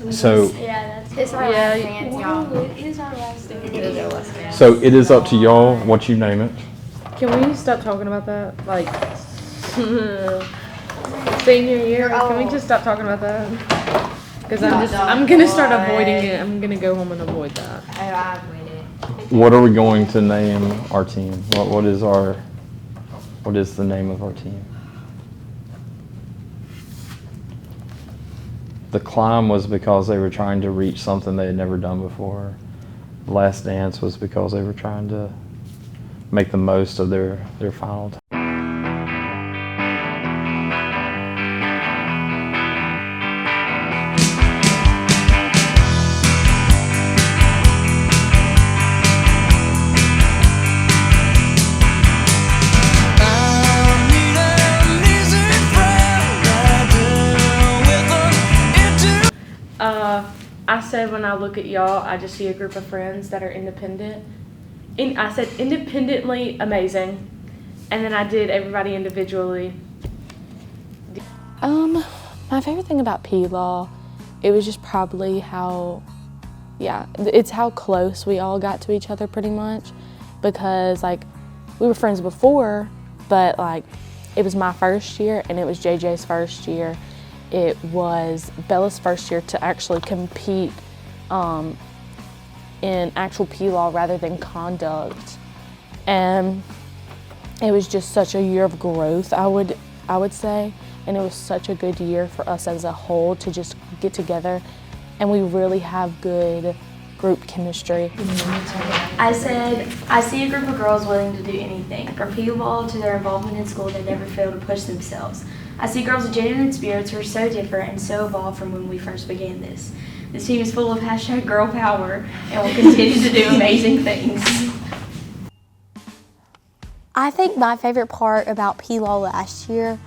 So Yeah, that's It's our last dance, y'all. It is our last day. It is our last dance. so it is up to y'all what you name it. Can we stop talking about that? Like, senior year, can we just stop talking about that? Because I'm gonna start avoiding it. I'm gonna go home and avoid that. Oh, I avoid it. What are we going to name our team? What is the name of our team? The climb was because they were trying to reach something they had never done before. The last dance was because they were trying to make the most of their final time. I said when I look at y'all, I just see a group of friends that are independent. I said independently amazing, and then I did everybody individually. My favorite thing about P-Law, it was just probably it's how close we all got to each other pretty much, because like we were friends before, but like it was my first year and it was JJ's first year. It was Bella's first year to actually compete in actual P-Law rather than conduct. And it was just such a year of growth, I would say. And it was such a good year for us as a whole to just get together. And we really have good group chemistry. I said, I see a group of girls willing to do anything. From P-Law to their involvement in school, they never fail to push themselves. I see girls with genuine spirits who are so different and so evolved from when we first began this. This team is full of #girl power and will continue to do amazing things. I think my favorite part about P-Law last year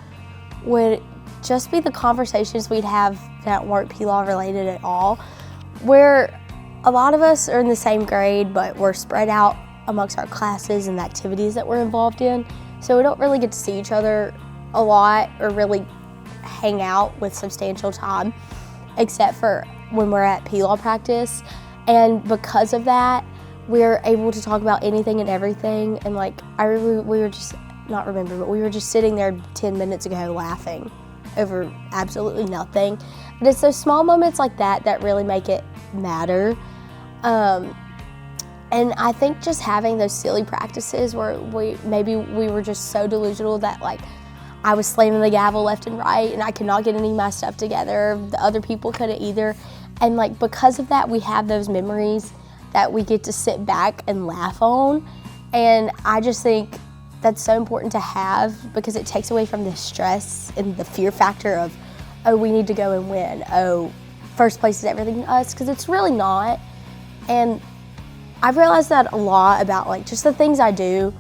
would just be the conversations we'd have that weren't P-Law related at all, where a lot of us are in the same grade, but we're spread out amongst our classes and the activities that we're involved in, so we don't really get to see each other a lot or really hang out with substantial time, except for when we're at P-Law practice. And because of that, we're able to talk about anything and everything. And like, we were just sitting there 10 minutes ago laughing over absolutely nothing. But it's those small moments like that that really make it matter. And I think just having those silly practices where we were just so delusional that like I was slamming the gavel left and right and I could not get any of my stuff together. The other people couldn't either. And like because of that, we have those memories that we get to sit back and laugh on. And I just think that's so important to have because it takes away from the stress and the fear factor of, oh, we need to go and win. Oh, first place is everything to us, because it's really not. And I've realized that a lot about like just the things I do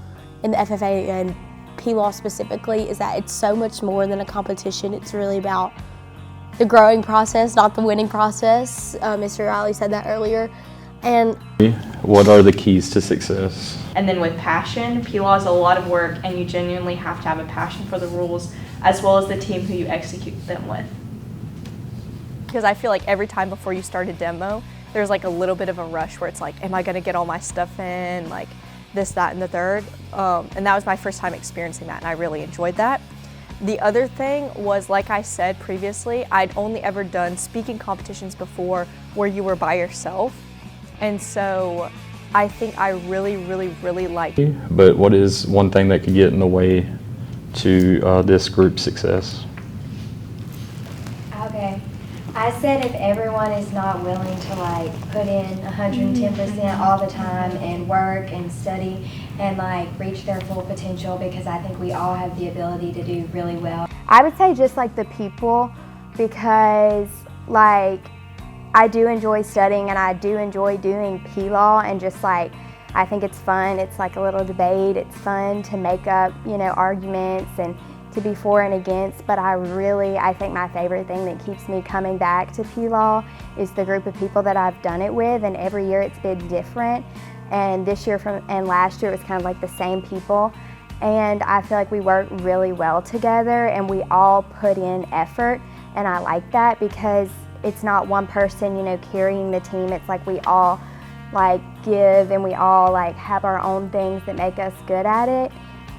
in the FFA and P-Law specifically is that it's so much more than a competition. It's really about the growing process, not the winning process. Mr. Riley said that earlier. And what are the keys to success? And then with passion, P-Law is a lot of work and you genuinely have to have a passion for the rules as well as the team who you execute them with. Because I feel like every time before you start a demo, there's like a little bit of a rush where it's like, am I gonna get all my stuff in? Like this, that, and the third. And that was my first time experiencing that and I really enjoyed that. The other thing was, like I said previously, I'd only ever done speaking competitions before where you were by yourself. And so I think I really, really, really liked it. But what is one thing that could get in the way to this group success? Okay. I said if everyone is not willing to like put in 110% all the time and work and study and like reach their full potential, because I think we all have the ability to do really well. I would say just like the people, because like I do enjoy studying and I do enjoy doing P-Law, and just like I think it's fun. It's like a little debate. It's fun to make up, you know, arguments and to be for and against, but I think my favorite thing that keeps me coming back to P-Law is the group of people that I've done it with, and every year it's been different. And this year and last year it was kind of like the same people, and I feel like we work really well together and we all put in effort, and I like that because it's not one person, carrying the team. It's like we all like give and we all like have our own things that make us good at it.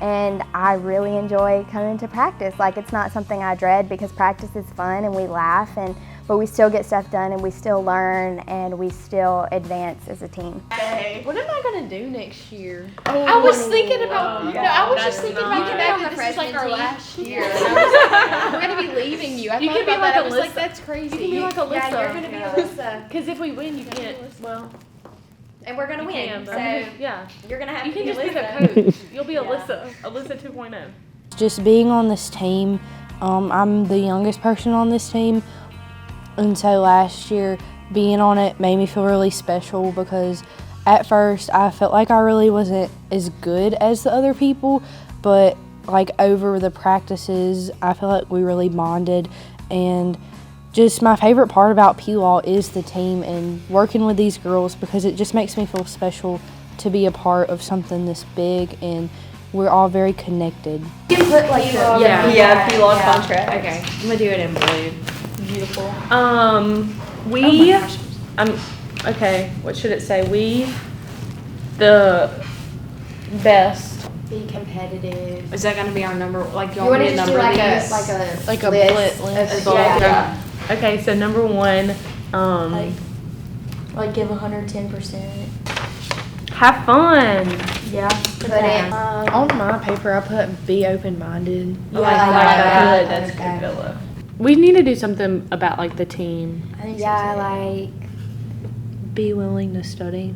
And I really enjoy coming to practice. Like, it's not something I dread because practice is fun and we laugh, but we still get stuff done and we still learn and we still advance as a team. What am I gonna do next year? I was thinking about, I was just thinking about You that. can This is like our team. last year. And I was like, we're gonna be leaving you. I You thought can be about like that. I was Alyssa. like, that's crazy. You can be like Alyssa. Yeah, you're gonna be Alyssa. Because if we win, you can't. Well, And we're gonna you win. can, So but yeah, you're gonna have you to can be just be Alyssa. the coach. You'll be Alyssa. Alyssa 2.0. Just being on this team, I'm the youngest person on this team, and so last year being on it made me feel really special because at first I felt like I really wasn't as good as the other people, but like over the practices I feel like we really bonded. And just my favorite part about P-Law is the team and working with these girls because it just makes me feel special to be a part of something this big, and we're all very connected. You can put like Yeah, P-Law contract. Okay, I'm gonna do it in blue. Beautiful. Okay, what should it say? The best. Be competitive. Is that gonna be our number? Like, do You you want want me to to just number do these? like a list list of yeah. Okay, so number one, like give 110%. have fun. Yeah. Put it. On my paper, I put be open-minded. Yeah, I like that. that. That's good, Villa. We need to do something about like the team. I think Yeah, so too. Be willing to study.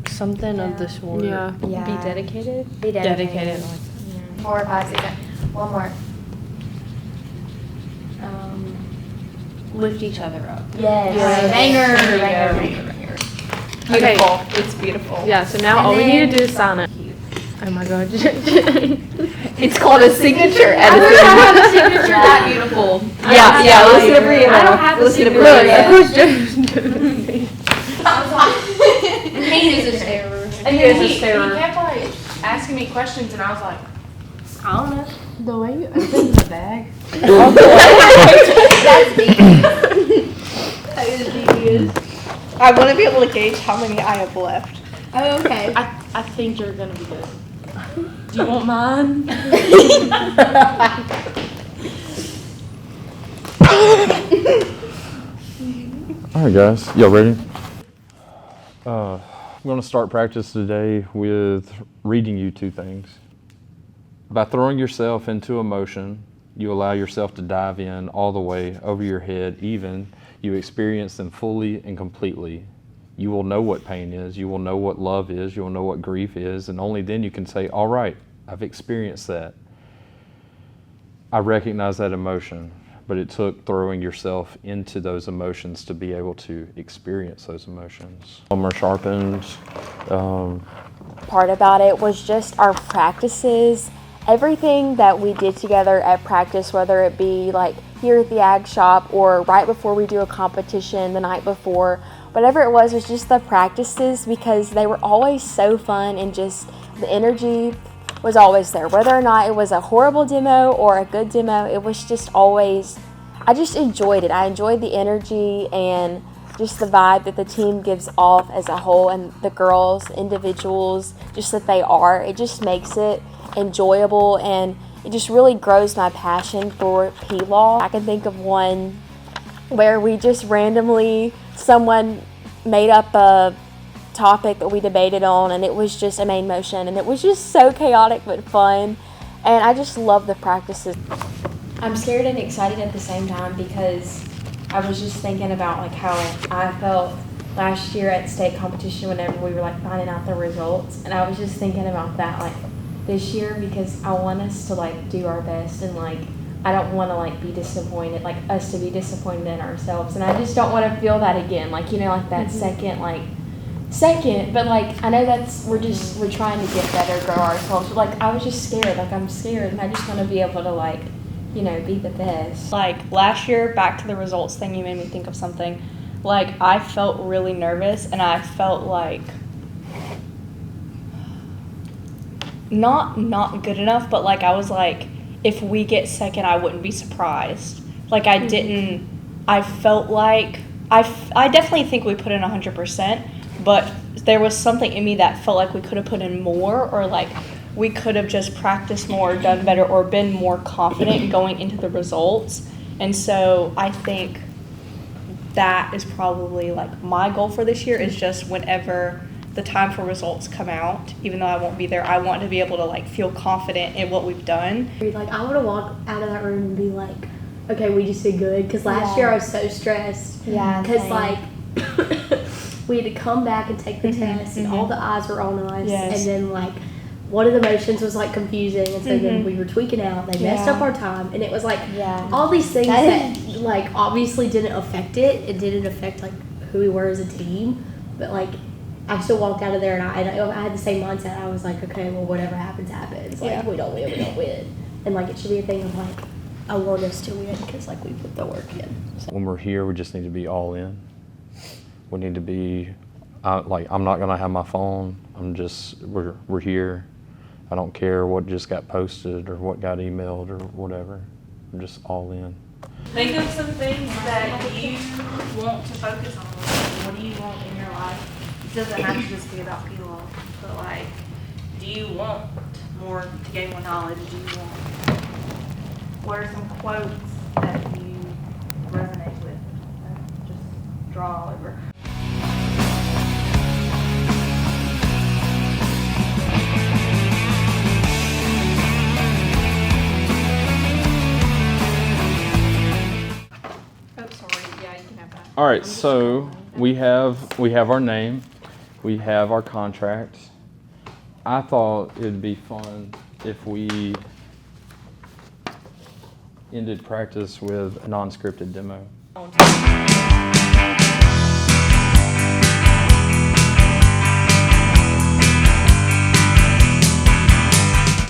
Something of the sort. Yeah. Yeah. Be dedicated. Be dedicated. 4, 5, 6, 7. One more. Lift each other up. Yes. Banger. Beautiful. It's beautiful. Yeah, so now all we need to do is sign it. Oh my god. It's called a signature I wish I editing. had a signature that beautiful. Yeah, listen to Brianna. I don't have a Listen to signature. Brianna. He is a terror. And then he kept like asking me questions, and I was like, I don't know. The way you open the bag. That's devious. I want to be able to gauge how many I have left. Oh, okay. I think you're gonna be good. Do you want mine? All right, guys, y'all ready? I'm going to start practice today with reading you two things. By throwing yourself into emotion, you allow yourself to dive in all the way over your head, even you experience them fully and completely. You will know what pain is, you will know what love is, you will know what grief is, and only then you can say, all right, I've experienced that. I recognize that emotion, but it took throwing yourself into those emotions to be able to experience those emotions. Some are sharpened. Part about it was just our practices. Everything that we did together at practice, whether it be like here at the ag shop or right before we do a competition the night before, whatever it was just the practices, because they were always so fun and just the energy was always there. Whether or not it was a horrible demo or a good demo, it was just always, I just enjoyed it. I enjoyed the energy and just the vibe that the team gives off as a whole, and the girls, individuals, just that they are. It just makes it enjoyable, and it just really grows my passion for P-Law. I can think of one where we just randomly, someone made up a topic that we debated on, and it was just a main motion, and it was just so chaotic but fun, and I just love the practices. I'm scared and excited at the same time because I was just thinking about like how I felt last year at state competition whenever we were like finding out the results, and I was just thinking about that like this year because I want us to like do our best, and like I don't want to like be disappointed, like us to be disappointed in ourselves, and I just don't want to feel that again, like like that second, but like I know we're trying to get better, grow ourselves, but like I was just scared, like I'm scared, and I just want to be able to like be the best. Like last year, back to the results thing, you made me think of something. Like I felt really nervous, and I felt like not good enough, but like I was like, if we get second, I wouldn't be surprised. Like I didn't I felt like I definitely think we put in 100%, but there was something in me that felt like we could have put in more, or like we could have just practiced more, done better, or been more confident going into the results. And so I think that is probably like my goal for this year, is just whenever the time for results come out, even though I won't be there, I want to be able to like feel confident in what we've done. Like, I want to walk out of that room and be like, okay, we just did good. Because last year I was so stressed. Yeah. Because, like, we had to come back and take the test, and all the eyes were on us. Yes. And then, like, one of the motions was, like, confusing. And so then we were tweaking out. They messed up our time. And it was, like, all these things that, like, obviously didn't affect it. It didn't affect, like, who we were as a team. But, like, I still walked out of there, and I had the same mindset. I was like, okay, well, whatever happens, happens. Like, we don't win, we don't win. And, like, it should be a thing of, like, I want us to win because, like, we put the work in. So. When we're here, we just need to be all in. We need to be, like, I'm not going to have my phone. We're here. I don't care what just got posted or what got emailed or whatever. I'm just all in. Think of some things that you want to focus on. What do you want in your life? It doesn't have to just be about P-Law, but like, do you want more to gain more knowledge? Do you want, what are some quotes that you resonate with? Just draw all over. All right, so we have our name, we have our contract. I thought it'd be fun if we ended practice with a non-scripted demo.